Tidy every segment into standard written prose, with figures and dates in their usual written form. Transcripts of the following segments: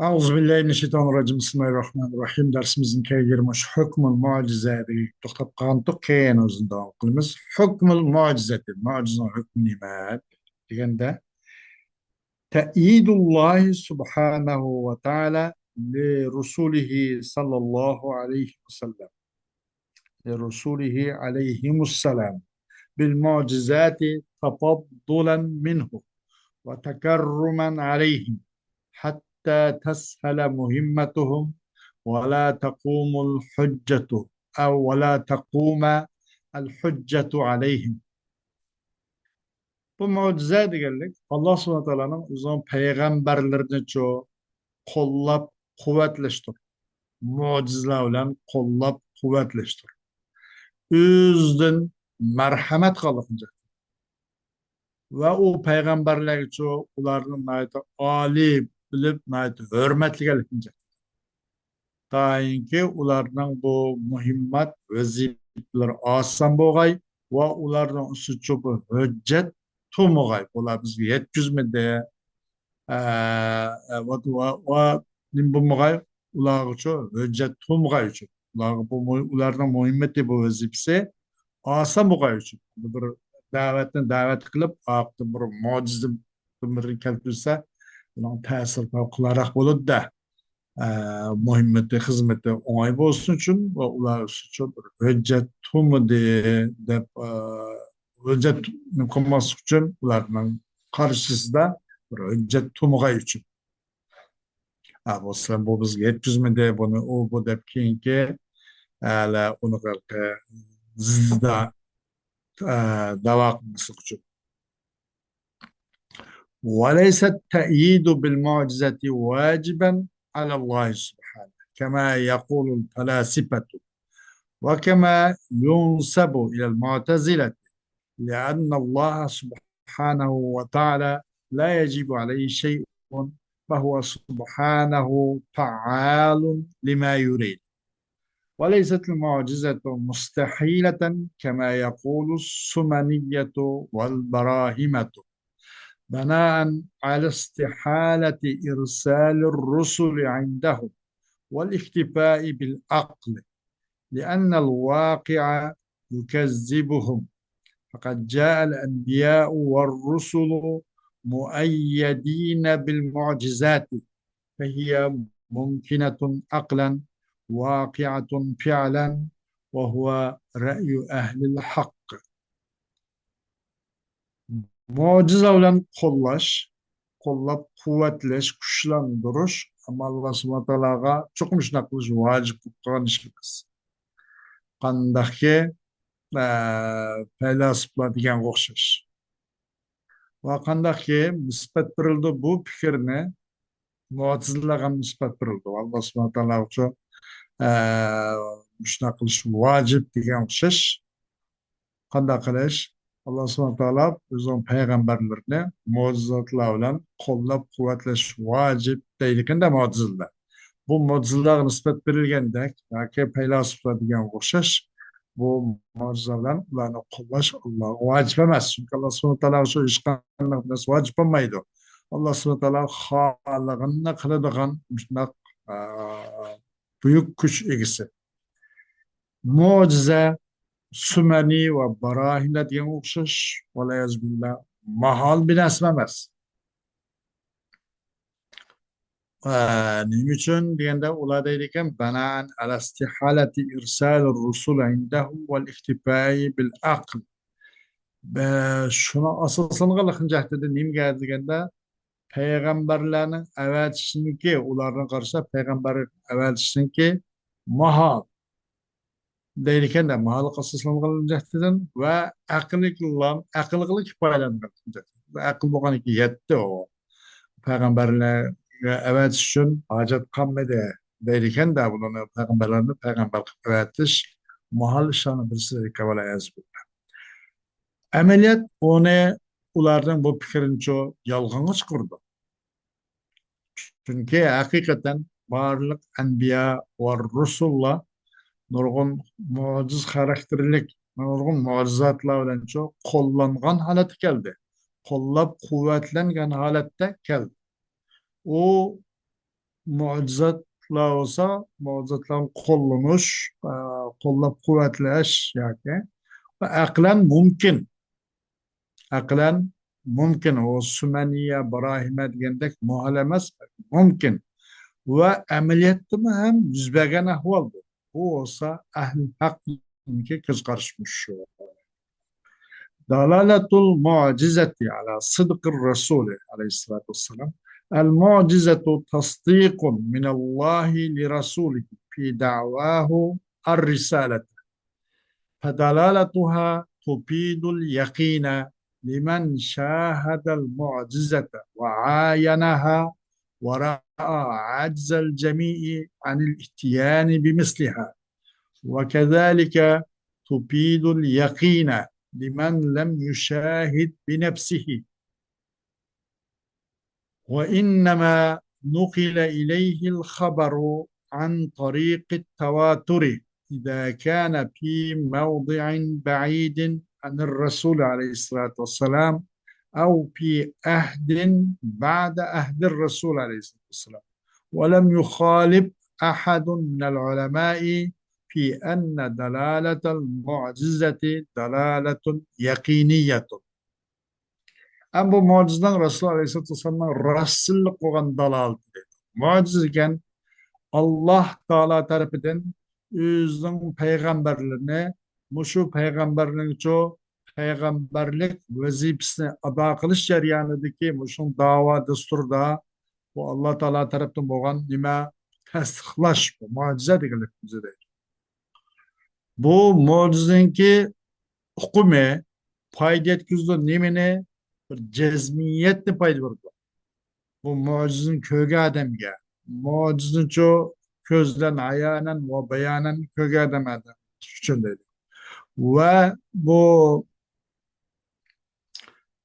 Euzubillahimineşşeytanirracim. Bismillahirrahmanirrahim. Dersimizin kegirmiş hükmül mucizeti. Toxtab qantuk keyin özünü davam qılımız. Hükmül mucizeti. Mucizanın hükmü nima? Degende te'yidullahi subhanahu ve ta'ala li rusulihi sallallahu aleyhi ve sellem. Li rusulihi aleyhimussalam. Bil mucizati tafaddulan minhu ve tekerrumen aleyhim. حتى تسهل مهمتهم ولا تقوم الحجة أو ولا تقوم الحجة عليهم. Bu mucize deganlik Allah subhanahu wa ta'ala'nın uzun peygamberlerini çoğu kollab kuvvetleştir. Mucizeler bilen kollab kuvvetleştir. Özden merhamet kılınca ve o peygamberler çoğu ularının ali bilip hürmetli gelince. Tainki ularning bu muhimmat vazifeleri oson bo'lg'ay va ularning ustiga bu hujjat to'mg'ay ular bizga yetkazmadi va nim bo'lmag'ay ular uchun hujjat to'mg'ay uchun ularning muhimmati bu vazifasi oson bo'lg'ay uchun bir da'vatni da'vat qilib bir mo'jiza bir keltirsa uning ta'siri favqulodda bo'ladi-da. Muhimmeti, hizmeti oңай болсын үшін, ular үшін bir hüccet tumudu deb hüccet kılması için ularning karşısında bir hüccet tumuğay için. Bu bizga yetkazmadi buni bu deb keyingi uni zidda da'vo qilmaslik uchun. وليس التأييد بالمعجزة واجبا على الله سبحانه كما يقول الفلاسفة وكما ينسب إلى المعتزلة لأن الله سبحانه وتعالى لا يجب عليه شيء فهو سبحانه فعال لما يريد وليست المعجزة مستحيلة كما يقول السمنية والبراهمة بناء على استحالة إرسال الرسل عندهم والاكتفاء بالعقل لأن الواقع يكذبهم فقد جاء الأنبياء والرسل مؤيدين بالمعجزات فهي ممكنة عقلا واقعة فعلا وهو رأي أهل الحق. Mucize bilen kollab kuvvetleş, güçlendiriş ama Allah subhanahu wa ta'alaga çok müşnak kılış vacip kılgan iş emas. Qandaki felasiflar degan o'xshash. Va qandaki nisbat berildi bu fikrni mu'tazilaga ham nisbat berildi. Allah subhanahu wa ta'ala uchun shunday qilish vojib degan o'xshash. Qanday qilish? Allah subhanahu wa ta'ala o'zining payg'ambarlarini mo'jizotlar bilan qo'llab-quvvatlash vojib deydiganda mo'jizalar. Bu mo'jizalarga nisbat berilgandek yoki faylasuflar degan o'xshash bu mo'jiza bilan ularni qo'llash Allohga vojib emas. Chunki Alloh subhanahu wa ta'ala shu hech qanday narsa vojib bo'lmaydi. Alloh subhanahu wa ta'ala xohlaganini qiladigan shunday buyuk kuch egasi. Mo'jiza sumani va barahina degan o'xshash valayazbillah mahol bir narsa emas. Nima uchun deganda ular deydi ekan banan ala istihalati irsal rusul indahum wal iktifai bil aql. Shuni asosan qilganjaqda nimga deganda payg'ambarlarning avatishniki ularni qarasa payg'ambar avatishniki mahol deydi ekanda mahol asoslanganjaqdan va aqlga kifoyalangan. Aql bo'lgan ekan yetdi o payg'ambarlar evet için hacet kalmadı deyirken de bunu peygamberlerini peygamber öğretiş mahal şanı birisi kavala yazıyor. Ameliyat onu ulardan bu fikrin çoğu yalgınlık kurdu. Çünkü hakikaten varlık enbiya ve rusulla nurgun muciz karakterlik nurgun mucizatlar bilen çoğu kullangan halet geldi. Kollab kuvvetlengen halette geldi. O mucizatlar olsa mucizatlarni qo'llanish, qo'llab-quvvatlash yoki va aqlan mumkin. O sumaniya, barahima degandek muhal emas, mumkin. Ve ameliyatda mı hem yuz bergan ahvol bu. Bu olsa ahli haqniki ko'z qarashmish shu. Dalalatul mu'cizati ala sidqir rasuli aleyhissalatu vesselam. El mu'cizetu tasdikun minallahi li rasulihi fi da'vahu ar-risalet. فدلالتها تفيد اليقين لمن شاهد المعجزة وعاينها ورأى عجز الجميع عن الاتيان بمثلها، وكذلك تفيد اليقين لمن لم يشاهد بنفسه، وإنما نقل إليه الخبر عن طريق التواتر إذا كان في موضع بعيد عن الرسول عليه الصلاة والسلام أو في عهد بعد عهد الرسول عليه الصلاة والسلام، ولم يخالف أحد من العلماء في أن دلالة المعجزة دلالة يقينية. Ama bu mucizeden Resulullah Aleyhisselatü Vesselam'ın Resullük olan dalalıdır. Muciz iken Allah Teala tarafından özünün peygamberlerine muşu peygamberliğin çoğu peygamberlik vazifesini ada kılış jaryanidagi muşun dava dasturda bu Allah Teala tarafından bo'lgan nima tasdiqlash bu mo'jiza deganlik bizda. Bu mo'jizaninki hukmi foyda yetkazdi nimani bir cezmiyetni paydo berdi. Bu mo'jizani ko'rgan odamga mo'jizani çoğu közlen ayanen ve beyanen ko'rgan odam uchun deydi. Ve bu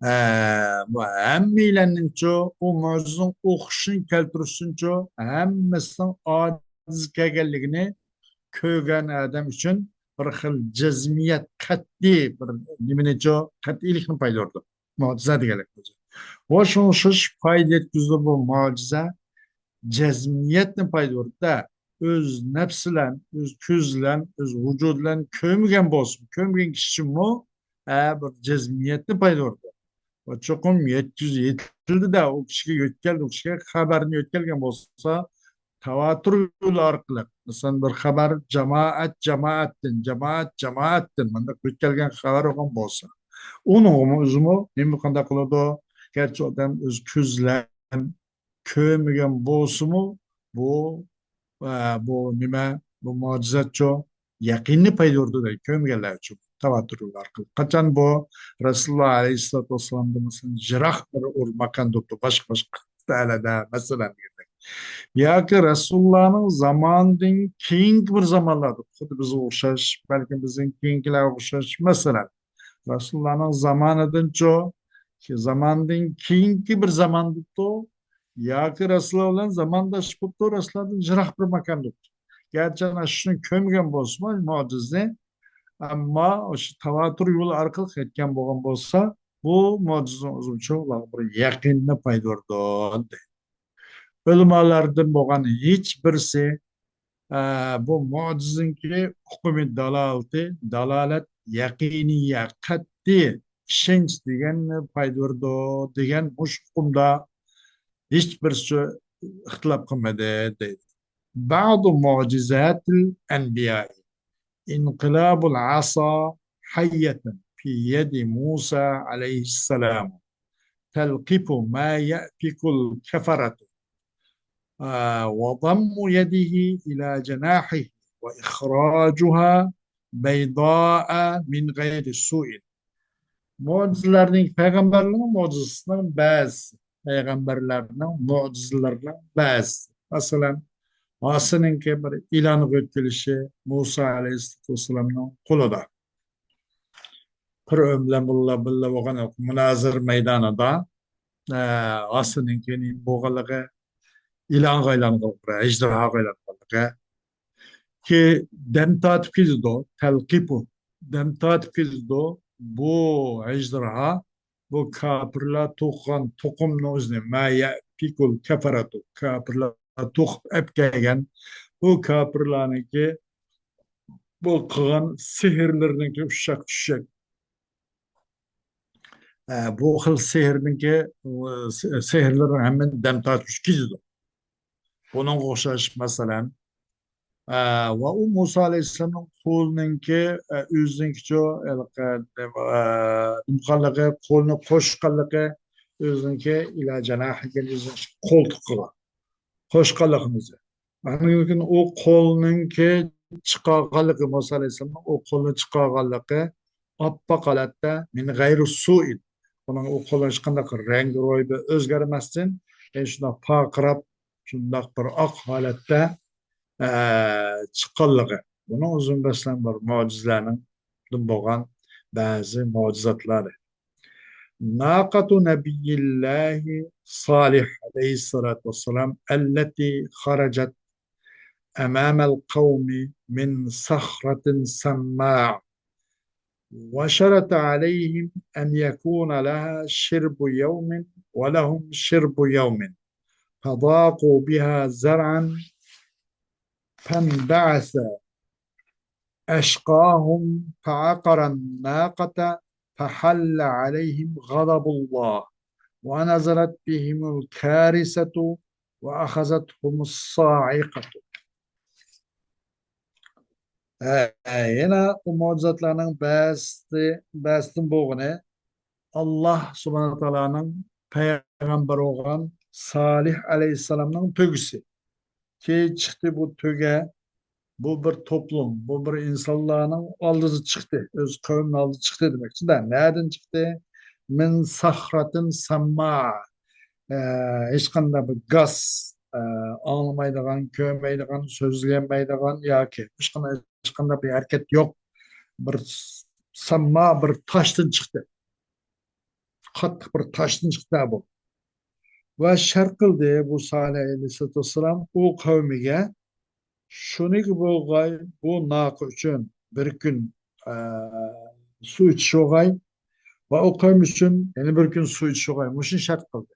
hammalarning o mo'jizani o'qishini keltirishini hammasining ojiz kelganligini ko'rgan odam uchun bir xil jazmiyat qat'iy bir nimani qat'iylikni paydo berdi. Mo'jiza deganlik. Va shu foyda yetkazdi bu mo'jiza cezmiyetni paydo berdi. Öz nefsilen, öz ko'zlan, öz vücudlan ko'rmagan bo'lsin, ko'rmagan kishi uchunmi bir cezmiyetni paydo berdi. Va cho'qim yetildi-da u kishiga yetkazdi, u kishiga xabarni yetkazgan bo'lsa, tavatur yo'li orqali, masalan bir xabar jamoatdan manda yetkazgan xabar bo'lgan bo'lsa, uni o'zimi nima qanday qiladi? Gerçi odam o'z ko'zlan ko'rmagan bo'lsa-mu, bu bu nima bu mo'jizacho yaqinni paydo berdi ko'rmaganlar uchun tavaturlar orqali. Qachon bu Rasululloh alayhissalotu vassalomda masalan jirah bir urmakan debdi boshqa ta'alada masalan yoki Rasulullohning zamonidan keyingi bir zamonlarda xuddi bizga o'xshash, balkim bizning keyingilarga o'xshash masalan Rasulullohning zamonidan zamandan keyingi bir zaman debdi yoki Rasululloh bilan zamondosh bo'libdi, Rasulullohdan jiroq bir makon debdi. Gerçi shuni ko'rmagan bo'lsa mo'jizni, ammo o'sha tavatur yo'li orqali qaytgan bo'lgan bo'lsa, bu mo'jiza o'zicha bir yaqinni paydo berdi. Ulamolardan bo'lgan hech birisi bu mo'jizaninki hukmi dalolat yaqiniya qat'iy ishonch deganni paydo berdi degan mush hukmda hiçbir şey ihtilaf qilmadi deydi. Bazı mucizatil enbiya inqilabul asa hayyatan fi yedi Musa aleyhisselam telqifu ma ya'fikul keferatu ve dammu yedihi ila cenahihi ve ihracuha beyda'a min gayri su'in. Mucizelerinin peygamberlerin mucizesinden bazı peygamberlerinin mucizelerinin bazı. Mesela Ası'nınki bir ilanı götürülüşü Musa Aleyhisselam'ın kuluda. Bir ömlen bulla olgan münazır meydanında Ası'nınkinin boğalığı ilan gaylan kılgı, ejderha gaylan kılgı. Ki dem tatip kizdo, telkipu, dem tatip kizdo bu ejderha bu kapırla tokan tokumlu özne ma ya pikul keferatu kapırla to'qib ep kelgan bu kafirlarniki bu qilgan sehrlarniki ushshaq tushshak. Bu xil sehrniki sehrlarni hamma dam tortib ketadi. Bunun o'xshash masalan va u Musa alayhissalomning qo'lininki o'zininkicha nimqanligi qo'lni qo'shqanligi o'ziniki ila janahiga qo'ltiq qilgan qo'shqanligimiz. Lekin u qo'lninki chiqarganligi Musa alayhissalom u qo'lni chiqarganligi oppoq holatda min g'ayri su'in. Uning u qo'lni hech qanday rangi ro'yi o'zgarmasdan shundoq parqirab shundoq bir oq holatda chiqqanligi. Buni uzun baslan bir mo'jizalarning bo'lgan ba'zi mo'jizatlari. ناقة نبي الله صالح عليه الصلاة والسلام التي خرجت أمام القوم من صخرة سماع وشرط عليهم أن يكون لها شرب يوم ولهم شرب يوم فضاقوا بها زرعا فانبعث أشقاهم فعقر الناقة فحل عليهم غضب الله ونزلت بهم الكارثة وأخذتهم الصاعقة. Yine bu mucizatlarının bästin boğunu Allah subhanahu wa ta'ala'nın peygamber olan Salih aleyhisselamның tögüsü. Ki çıktı bu töge, bu bir toplum, bu bir insanların aldısı çıktı. Öz kavmin aldı çıktı demek. Nereden çıktı? Min sahratin samma. Hiç qanday bir gaz anlamaydigan, kömeydigan, sözleyemaydigan yoki hech qanday bir hareket yok. Bir samma bir taştan çıktı. Qattiq bir taştan çıktı bu. Ve şart qildi bu Salih aleyhisselam o kavmiga shuniki bo'lg'ay bu naqa uchun bir kun suv ichish o'g'ay va u qavm uchun yana bir kun suv ichish o'g'ay. Mushuni shart qildi.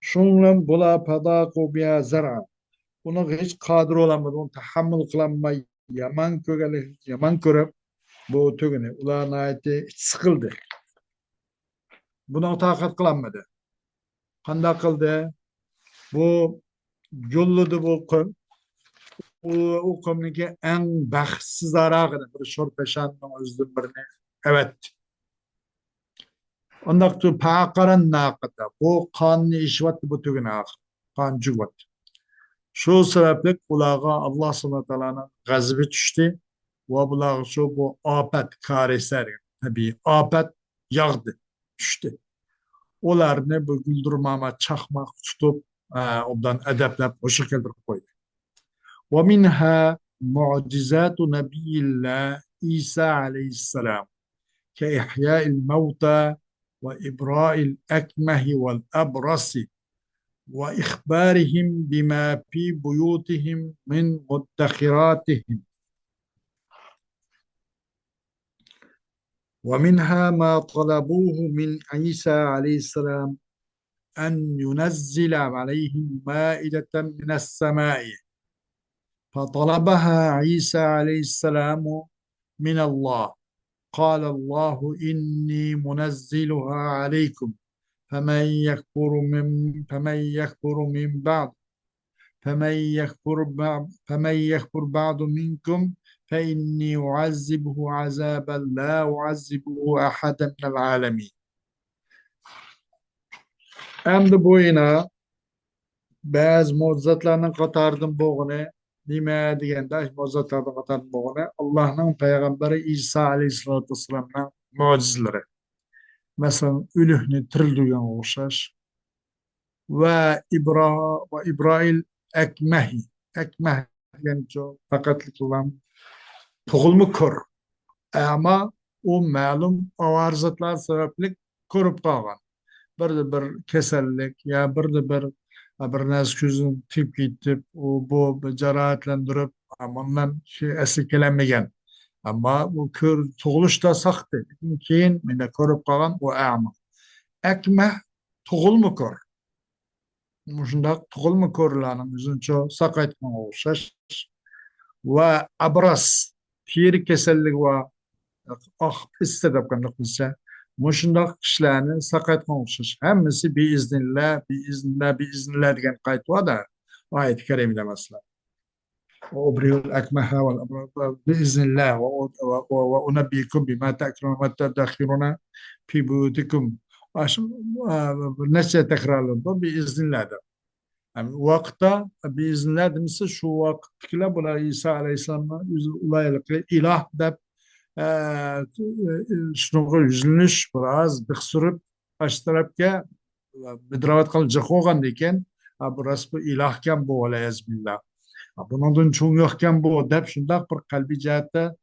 Shundan bular padaqu biya zar'a. Buni hech qodir bo'lolmadi, uni tahammül qilolmay yomon ko'rib bu tugini ularni aytdi siqildi. Buni taqat qilolmadi. Qanday qildi? Bu yo'lladi bu qavm. O qavmniki eng baxtsiz arog'ini bir sho'rpeshanning o'zidan birini evet. Ondan sonra paqaran naqata bu qonni ishvat bu tugini qon juvat. Shu sababli ularga Alloh subhanahu va taoloning g'azabi tushdi va bular shu bu ofat karislar tabiiy ofat yog'di tushdi. Ularni bu guldirmama chaqmoq tutib ondan adablab o'sha keltirib qo'ydi. ومنها معجزات نبي الله عيسى عليه السلام كإحياء الموتى وإبراء الأكمه والأبرص وإخبارهم بما في بيوتهم من مدخراتهم. ومنها ما طلبوه من عيسى عليه السلام أن ينزل عليهم مائدة من السماء فطلبها عيسى عليه السلام من الله قال الله إني منزلها عليكم فمن يكفر بعد منكم فإني أعذبه عذابا لا أعذبه أحدا من العالمين. Endi bu yana bazı mucizatlarning qatoridan bo'lg'ini nima deganda mucizatlarning qatoridan bo'lg'ini Allohning payg'ambari Iso alayhissalatu vassalamning mo'jizalari. Masalan, o'likni tirildirganga o'xshash va İbrahil akmahi. Akmah degancha faqatlik bilan tug'ilma ko'r. Ama o ma'lum avarizatlar sababli ko'rib qolgan. Bir kasallik ya bir narsa ko'zini tiyib ketib, bu jarohatlantirib, bundan asli kelamagan. Ama bu tug'ilishda saqdi. Keyin menda ko'rib qolgan o a'ma. Akmah tug'ilma ko'r. Muşundaq tug'ilma ko'rlarning uzuncha saqaytmanga o'xshash va abras teri kasalligi va oq issa deb qanday qilsa mushundoq ishlarni saqaytmanga o'xshash hammasi biiznillah biiznillah biiznillah degan qaytyapti oyat karimda masalan وأبرئ الأكمه والأبرص بإذن الله وأنبئكم بما تأكلون وما تدخرون في بيوتكم نفس tekrarladı biiznillah. Yani vakta biiznillah demesi şu vaktikle bula İsa Aleyhisselam'a ulaylıklı ilah dep şunu yüzülmüş biraz bıksırıp baş tarafka bidravat kılacak olan diken burası bu ilahken bu olayız billah. Bundan çoğun yokken bu dep şundak bir kalbi cihette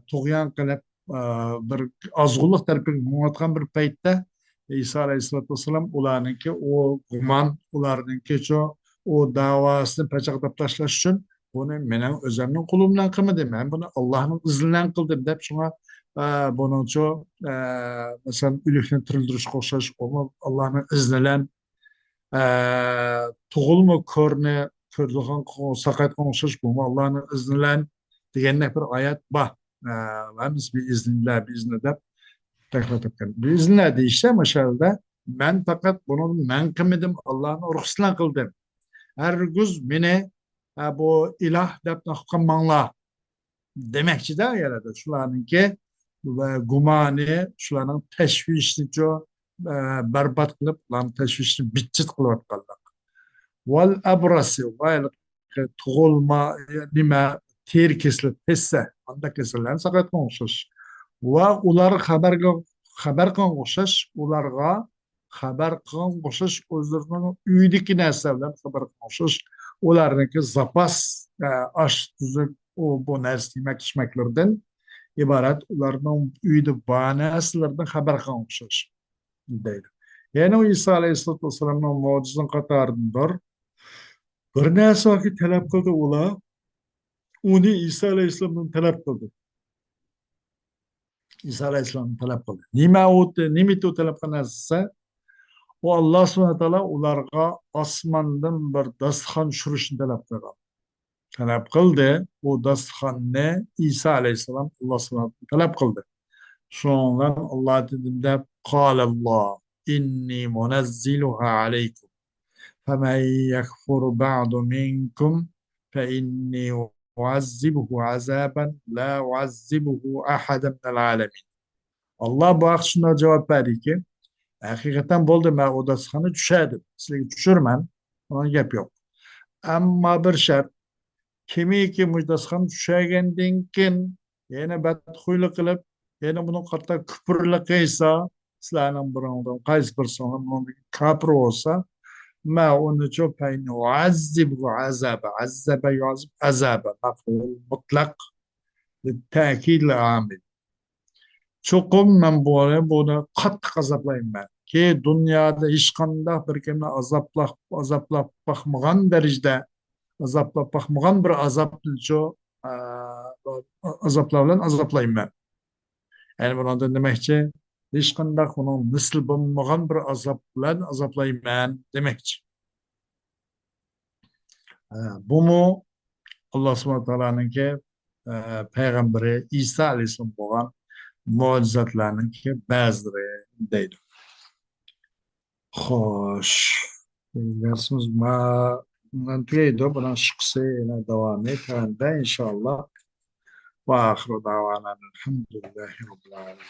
tuğyan kılıp bir azgınlık tarafı muhatkan bir peytte İsa Aleyhisselatü Vesselam ularınki o guman ularınki o davasını paçakdap taşlaş için bunu menem özümün kulumdan kılmadım. Ben bunu Allah'ın izninden kıldım dep şuna bunun çok mesela ülükten tırıldırış koşaş onu Allah'ın izniyle tug'ilma ko'rdigan saqaytgan o'xshash bu Allohning izni bilan degandek bir oyat bor. Biz biiznillah deb takror etgan. Biiznillah deyishsa mashalada men faqat buni men qilmadim, Allohning ruxsati bilan qildim. Hargiz meni bu iloh deb qilmanglar demakchida yarada shularninki va gumoni shularning tashvishni barbod qilib ularni tashvishni bitchit qilayotganlar val abrasi va tug'ilma nima teri kesilib hissa anda kasallarni saqlayotgan o'xshash va ular xabar qilgan o'xshash ularga xabar qilgan o'xshash o'zlarining uydagi narsa bilan xabar qilgan o'xshash ularniki zapas osh tuzuk bu narsa yemak ichmaklardan iborat ularning uyda bor narsalardan xabar qilgan o'xshash deydi. Yani o İsa Aleyhisselatü Vesselam'ın mucizinin katarındır. Bir narsa ki talep kıldı ola, onu İsa Aleyhisselam'ın talep kıldı. İsa Aleyhisselam'ın talep kıldı. Nimeti o talep kılırsa, o Allah subhanahu wa ta'ala ularga asmandan bir dastan şuruşunu talep kıldı. Talep kıldı, o dastan ne? İsa Aleyhisselam Allah subhanahu wa ta'ala talep kıldı. Sonra Allah dediğinde, Kâlallah, inni munazziluha aleykum. فمن يكفر بعد منكم فإني أعذبه عذابا لا أعذبه أحدا من العالمين. Allah bu akşamda cevap verdi ki hakikaten boldu ben odasını düşerdim. Sizleri düşürmem. Ona gap yok. Ama bir şart kimi ki müjdasını düşergendin kin yine bedhuylu kılıp yine bunun katta küpürlü kıysa sizlerin burundan kays bir sonra kapır olsa ما ونجو بين يعذب عذابا عذب يعذب عذابا مفعول مطلق للتأكيد العامل çokum ben bunu katlık azaplayayım ben ki dünyada hiç kanda bir kemle azaplap bakmagan derecede azaplap bakmagan bir azaplarla azaplayayım ben. Yani bunun demekçi hiç kanda bunun misli bulunmagan bir azapla azaplayayım ben demekçi. Bu mu Allah subhanahu teala'nınki peygamberi İsa aleyhisselam olan mucizatlarınki bazıları deydi. Hoş. Dersimiz bundan tüyeydi. Buna şıksı devam et. İnşallah. Ve ahiru davana elhamdülillahi rabbil alemin.